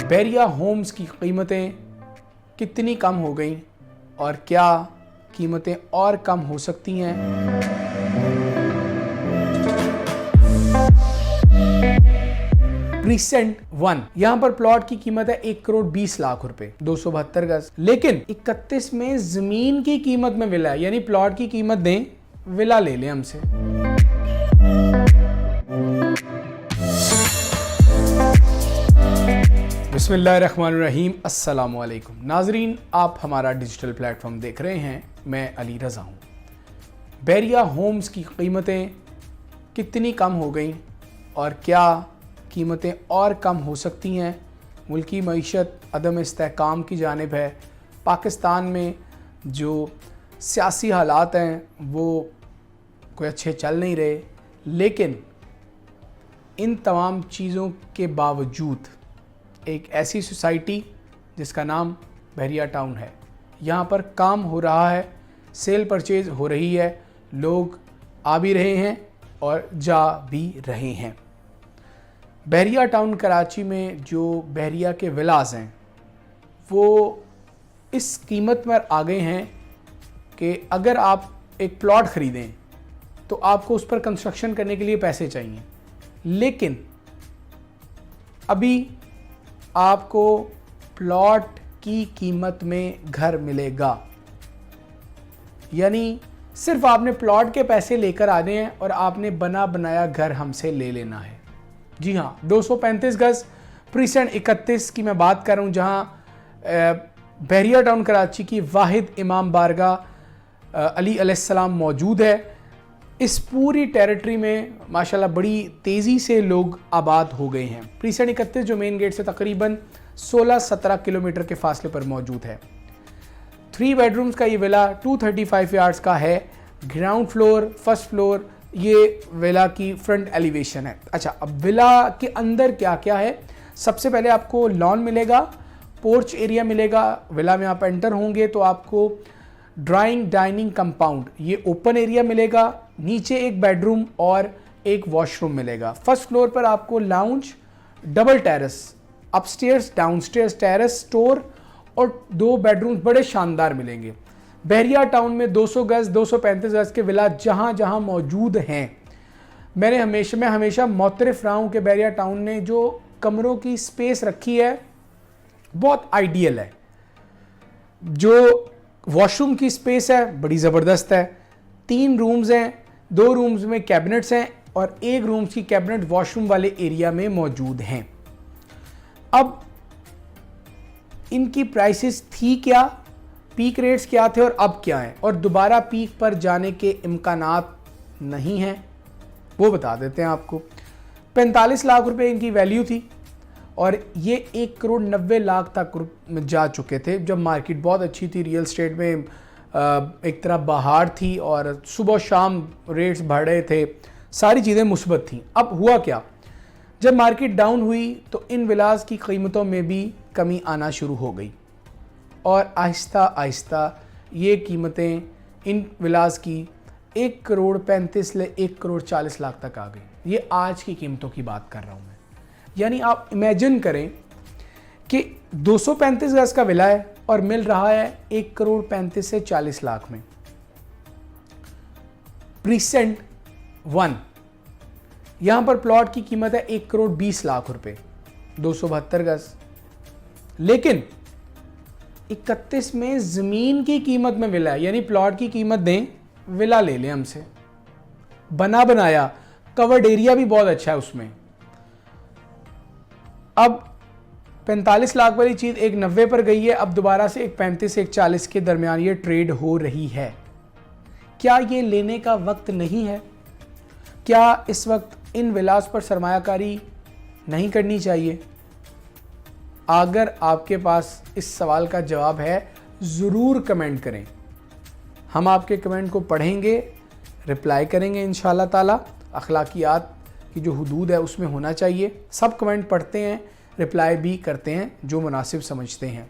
Bairiya Holmes की कीमतें कितनी कम हो गई और क्या कीमतें और कम हो सकती हैं? प्रीसेंट 1 यहां पर प्लॉट की कीमत है 1,20,00,000 रुपए, 272 गज। लेकिन 31 में जमीन की कीमत में विला है, यानी प्लॉट की कीमत दें, विला ले लें हमसे। बिस्मिल्लाहिर्रहमानिर्रहीम, अस्सलाम वालेकुम नाजरीन, आप हमारा डिजिटल प्लेटफॉर्म देख रहे हैं। मैं अली रज़ा हूँ। बैरिया होम्स की कीमतें कितनी कम हो गई और क्या कीमतें और कम हो सकती हैं? मुल्की मईशत अदम इस्तेहकाम की जानिब है। पाकिस्तान में जो सियासी हालात हैं वो कोई अच्छे चल नहीं रहे, लेकिन इन तमाम चीज़ों के बावजूद एक ऐसी सोसाइटी जिसका नाम बैरिया टाउन है, यहाँ पर काम हो रहा है, सेल परचेज हो रही है, लोग आ भी रहे हैं और जा भी रहे हैं। बैरिया टाउन कराची में जो बैरिया के विलास हैं वो इस कीमत पर आ गए हैं कि अगर आप एक प्लॉट ख़रीदें तो आपको उस पर कंस्ट्रक्शन करने के लिए पैसे चाहिए, लेकिन अभी आपको प्लॉट की कीमत में घर मिलेगा। यानी सिर्फ आपने प्लॉट के पैसे लेकर आने हैं और आपने बना बनाया घर हमसे ले लेना है। जी हाँ, 235 गज प्रीसेंट 31 की मैं बात कर रहा हूँ, जहाँ बैरिया टाउन कराची की वाहिद इमाम बारगाह अली अलैहिस्सलाम मौजूद है। इस पूरी टेरिटरी में माशाल्लाह बड़ी तेज़ी से लोग आबाद हो गए हैं। प्रीसेंट 31 जो मेन गेट से तकरीबन 16-17 किलोमीटर के फासले पर मौजूद है। 3 बेडरूम्स का ये विला 235 यार्ड्स का है। ग्राउंड फ्लोर, फर्स्ट फ्लोर, ये विला की फ्रंट एलिवेशन है। अच्छा, अब विला के अंदर क्या क्या है? सबसे पहले आपको लॉन मिलेगा, पोर्च एरिया मिलेगा। विला में आप एंटर होंगे तो आपको ड्राइंग डाइनिंग कंपाउंड, ये ओपन एरिया मिलेगा। नीचे एक बेडरूम और एक वॉशरूम मिलेगा। फर्स्ट फ्लोर पर आपको lounge, double terrace, upstairs downstairs terrace, store और 2 बेडरूम बड़े शानदार मिलेंगे। बैरिया टाउन में 200 गज 235 गज के विला जहाँ जहाँ मौजूद हैं। मैं हमेशा मोतरफ रहा हूँ कि बैरिया टाउन ने जो कमरों की स्पेस रखी है बहुत आइडियल है। जो वॉशरूम की स्पेस है बड़ी ज़बरदस्त है। 3 रूम्स हैं, 2 रूम्स में कैबिनेट्स हैं और 1 रूम की कैबिनेट वॉशरूम वाले एरिया में मौजूद हैं। अब इनकी प्राइसेस थी क्या, पीक रेट्स क्या थे और अब क्या हैं, और दोबारा पीक पर जाने के इम्कानात नहीं हैं, वो बता देते हैं आपको। 45 लाख रुपए इनकी वैल्यू थी और ये 1,90,00,000 तक जा चुके थे जब मार्केट बहुत अच्छी थी। रियल स्टेट में एक तरह बहार थी और सुबह शाम रेट्स बढ़ रहे थे, सारी चीज़ें मुस्बत थी। अब हुआ क्या, जब मार्केट डाउन हुई तो इन विलास की कीमतों में भी कमी आना शुरू हो गई और आहिस्ता आहिस्ता ये कीमतें इन विलास की 1,35,00,000 ले 1,40,00,000 तक आ गई। ये आज की कीमतों की बात कर रहा हूँ मैं। यानी आप इमेजिन करें कि 235 गज का विला है और मिल रहा है 1,35,00,000 से 40,00,000 में। प्रीसेंट 1 यहां पर प्लॉट की कीमत है 1,20,00,000 रुपए, 272 गज। लेकिन 31 में जमीन की कीमत में विला है, यानी प्लॉट की कीमत दें, विला ले लें हमसे। बना बनाया, कवर्ड एरिया भी बहुत अच्छा है उसमें। अब 45 लाख वाली चीज़ 1,90 पर गई है, अब दोबारा से 1,35 से 1,40 के दरमियान ये ट्रेड हो रही है। क्या ये लेने का वक्त नहीं है? क्या इस वक्त इन विलास पर सरमायाकारी नहीं करनी चाहिए? अगर आपके पास इस सवाल का जवाब है ज़रूर कमेंट करें, हम आपके कमेंट को पढ़ेंगे, रिप्लाई करेंगे इंशाल्लाह ताला। अखलाकियात की जो हुदूद है उसमें होना चाहिए। सब कमेंट पढ़ते हैं, रिप्लाई भी करते हैं जो मुनासिब समझते हैं।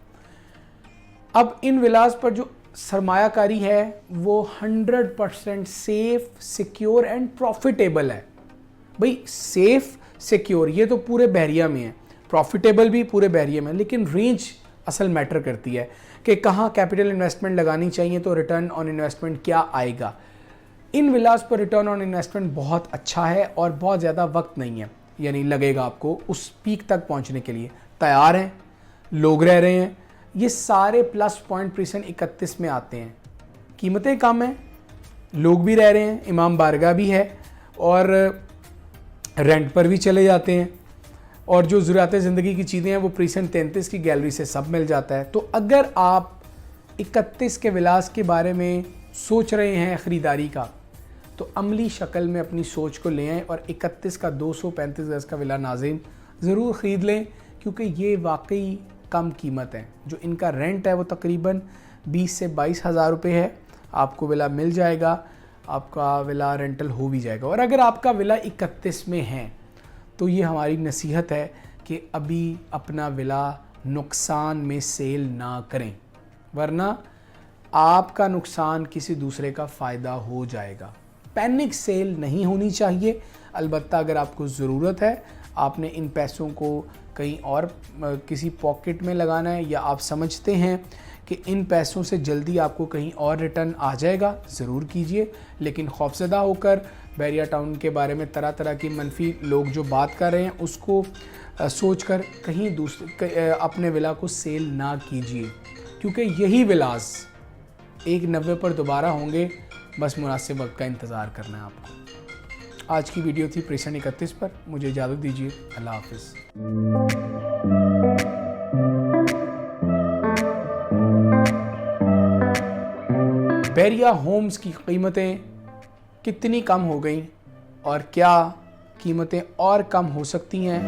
अब इन विलास पर जो सरमायाकारी है वो 100% सेफ, सिक्योर एंड प्रॉफिटेबल है। भाई सेफ, सिक्योर ये तो पूरे बहरिया में है, प्रॉफिटेबल भी पूरे बहरिया में, लेकिन रेंज असल मैटर करती है कि कहाँ कैपिटल इन्वेस्टमेंट लगानी चाहिए तो रिटर्न ऑन इन्वेस्टमेंट क्या आएगा। इन विलास पर रिटर्न ऑन इन्वेस्टमेंट बहुत अच्छा है और बहुत ज़्यादा वक्त नहीं है, यानी लगेगा आपको उस पीक तक पहुँचने के लिए। तैयार हैं, लोग रह रहे हैं, ये सारे प्लस पॉइंट प्रीसेंट 31 में आते हैं। कीमतें कम हैं, लोग भी रह रहे हैं, इमाम बारगाह भी है और रेंट पर भी चले जाते हैं, और जो ज़रूरत ज़िंदगी की चीज़ें हैं वो प्रीसेंट 33 की गैलरी से सब मिल जाता है। तो अगर आप 31 के विलास के बारे में सोच रहे हैं ख़रीदारी का, तो अमली शक्ल में अपनी सोच को ले आएँ और 31 का 235 गज़ का विला नाज़रीन ज़रूर ख़रीद लें, क्योंकि ये वाकई कम कीमत है। जो इनका रेंट है वो तकरीबन 20 से 22 हज़ार रुपये है। आपको विला मिल जाएगा, आपका विला रेंटल हो भी जाएगा। और अगर आपका विला 31 में है तो ये हमारी नसीहत है कि अभी अपना विला नुकसान में सेल ना करें, वरना आपका नुकसान किसी दूसरे का फ़ायदा हो जाएगा। पैनिक सेल नहीं होनी चाहिए। अलबत्ता अगर आपको ज़रूरत है, आपने इन पैसों को कहीं और किसी पॉकेट में लगाना है, या आप समझते हैं कि इन पैसों से जल्दी आपको कहीं और रिटर्न आ जाएगा, ज़रूर कीजिए। लेकिन खौफज़दा होकर बहरिया टाउन के बारे में तरह तरह की मनफी लोग जो बात कर रहे हैं उसको सोचकर कहीं दूसरे अपने विला को सेल ना कीजिए, क्योंकि यही विलास 190 पर दोबारा होंगे। बस मुनासिब वक्त का इंतज़ार करना है आपको। आज की वीडियो थी प्रीसेंट 31 पर। मुझे इजाज़त दीजिए। अल्लाह हाफिज़। बहरिया होम्स की कीमतें कितनी कम हो गई और क्या कीमतें और कम हो सकती हैं?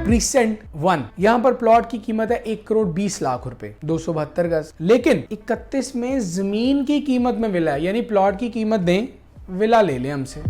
प्रीसेंट 1 यहां पर प्लॉट की कीमत है 1 करोड़ 20 लाख रुपए, 272 गज। लेकिन 31 में जमीन की कीमत में विला है, यानी प्लॉट की कीमत दें, विला ले लें हमसे।